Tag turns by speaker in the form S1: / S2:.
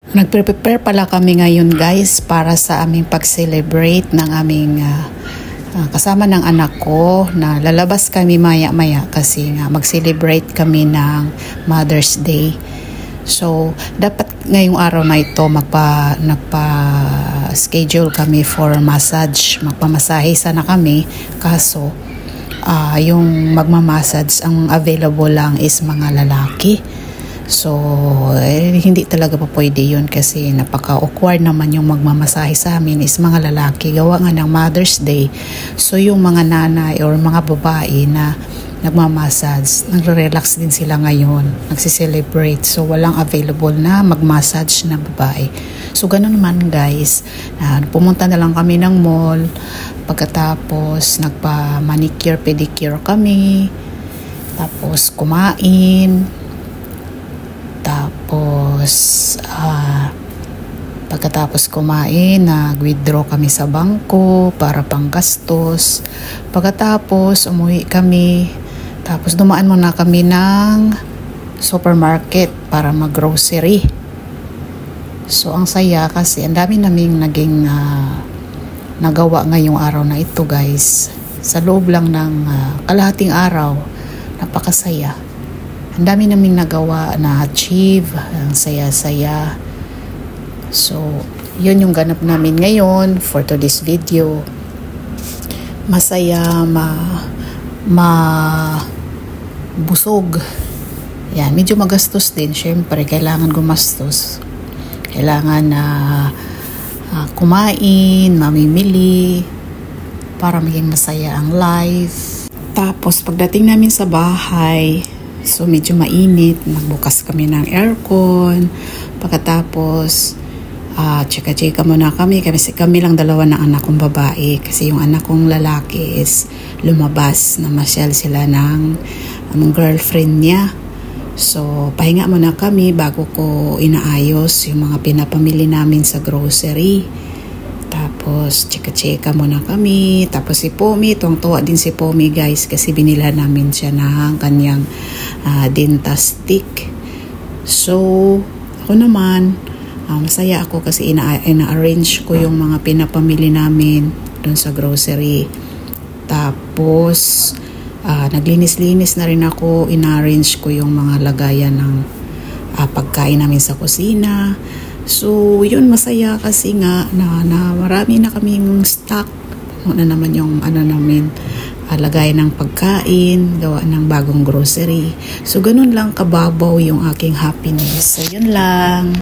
S1: Nagprepare pala kami ngayon guys para sa aming pag-celebrate ng aming kasama ng anak ko na lalabas kami maya-maya kasi nga mag-celebrate kami ng Mother's Day. So, dapat ngayong araw na ito nagpa-schedule kami for massage. Magpamasahe sana kami kaso yung magmamassage ang available lang is mga lalaki. So, hindi talaga pa pwede yun kasi napaka-awkward naman yung magmamasahe sa amin is mga lalaki. Gawa nga ng Mother's Day. So, yung mga nanay or mga babae na nagmamassage, nagre-relax din sila ngayon, nagsiselebrate. So, walang available na magmassage na babae. So, ganun naman guys. Pumunta na lang kami ng mall. Pagkatapos, nagpa-manicure, pedicure kami. Tapos, kumain. Pagkatapos kumain, nag-withdraw kami sa bangko para panggastos. Pagkatapos, umuwi kami. Tapos, dumaan muna kami ng supermarket para mag-grocery. So, ang saya kasi ang dami naming naging nagawa ngayong araw na ito guys. Sa loob lang ng kalahating araw, napakasaya. Ang dami naming nagawa na achieve, ang saya-saya. So, yun yung ganap namin ngayon for today's video. Masaya, busog. Yan, medyo magastos din. Syempre, kailangan gumastos. Kailangan kumain, mamimili, para maging masaya ang life. Tapos, pagdating namin sa bahay, so medyo mainit, magbukas kami ng aircon. Pagkatapos, chika-chika muna kami kasi kami lang dalawa ng anak kong babae kasi yung anak kong lalaki is lumabas, namasyal sila ng girlfriend niya. So, pahinga muna kami bago ko inaayos yung mga pinapamili namin sa grocery. Tapos, chika-chika muna kami. Tapos si Pomi, tuwang-tuwa din si Pomi guys kasi binila namin siya ng kanyang dentastick. So, ako naman, masaya ako kasi ina-arrange ko yung mga pinapamili namin dun sa grocery. Tapos, naglinis-linis na rin ako. Ina-arrange ko yung mga lagayan ng pagkain namin sa kusina. So, yun masaya kasi nga na marami na kaming stock. Ano na naman yung namin, lagayan ng pagkain, gawa ng bagong grocery. So, ganun lang kababaw yung aking happiness. So, yun lang.